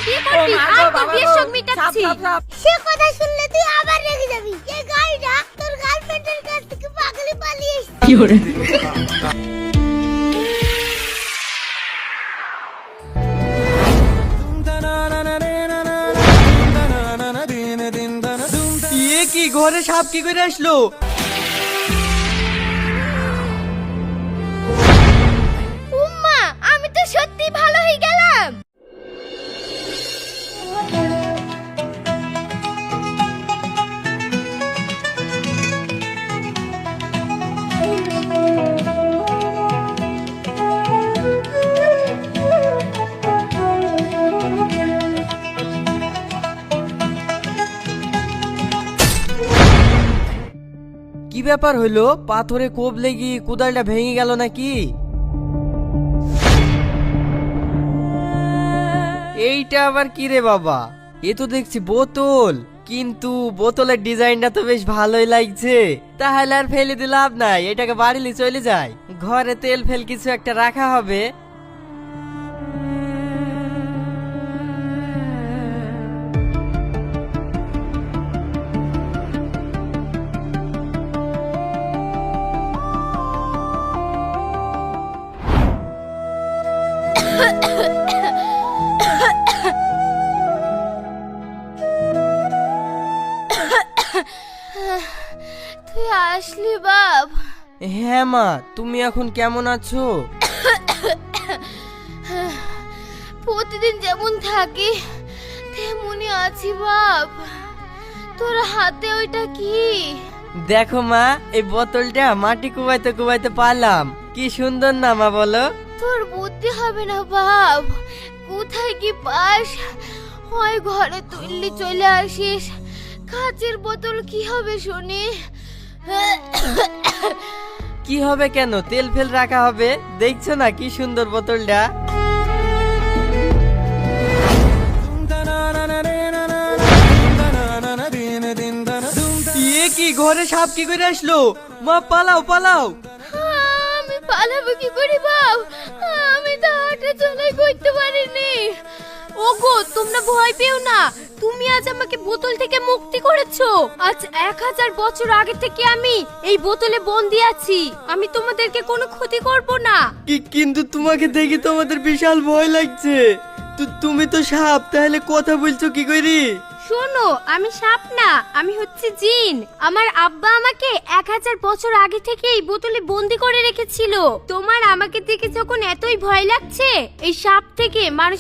বিয়ে করবি আর তোর বিয়ের শখ মিটাচ্ছি। সে কথা শুনলে তুই আবার রেগে যাবি। এই গাড়িটা তোর গার্লফ্রেন্ডের কাছ থেকে পাগলে পালিয়ে এসেছে। কি করে কি ঘরে সাপ কি করে আসলো? উম্মা আমি তো সত্যি ভালো হয়ে গেলাম। কি ব্যাপার হইলো? পাথরে কোপ লেগে কোদালটা ভেঙে গেল নাকি? এইটা আবার কি রে বাবা? এ তো দেখছি বোতল, কিন্তু বোতলের ডিজাইনটা তো বেশ ভালোই লাগছে। তাহলে আর ফেলে দিয়ে লাভ নাই, এটাকে বাড়ি নিয়ে চলে যায়। ঘরে তেল ফেল কিছু একটা রাখা হবে। তুই আসলি বাপ? হ্যাঁ মা, তুমি এখন কেমন আছো? প্রতিদিন যেমন থাকি তেমনই আছি বাপ। তোর হাতে ওইটা কি? দেখো মা, এই বোতলটা মাটি কুবাইতে কুবাইতে পারলাম। কি সুন্দর না মা, বলো? তোর বুদ্ধি হবে না বাপ। কোথায় কি পাস? হয় ঘরে তুললি চলে আসিস। কাচের বোতল কি হবে শুনি? কি হবে কেন, তেল ফেল রাখা হবে। দেখছো না কি সুন্দর বোতলটা? কি ঘরে সাপ কি করে আসলো? মা পালাও পালাও। আমি পালাবো কি করি বাপ? আমি তো হাঁটা চলাই করতে পারিনি। ওগো তোমরা ভয় পেও না, তুমি আজ আমাকে বোতল থেকে মুক্তি করেছো। আজ 1000 বছর আগে থেকে আমি এই বোতলে বন্দি আছি। আমি তোমাদেরকে কোনো ক্ষতি করব না। কিন্তু তোমাকে দেখে তো আমাদের বিশাল ভয় লাগছে। তুমি তো সাপ, তাহলে কথা বলছো কি করি? শোনো, আমি সাপ না, আমি হচ্ছে জিন। আমার আব্বা আমাকে 1000 বছর আগে থেকে এই বোতলে বন্দি করে রেখেছিল। তোমার আমাকে দেখে যখন এতই ভয় লাগছে, এই সাপ থেকে মানুষ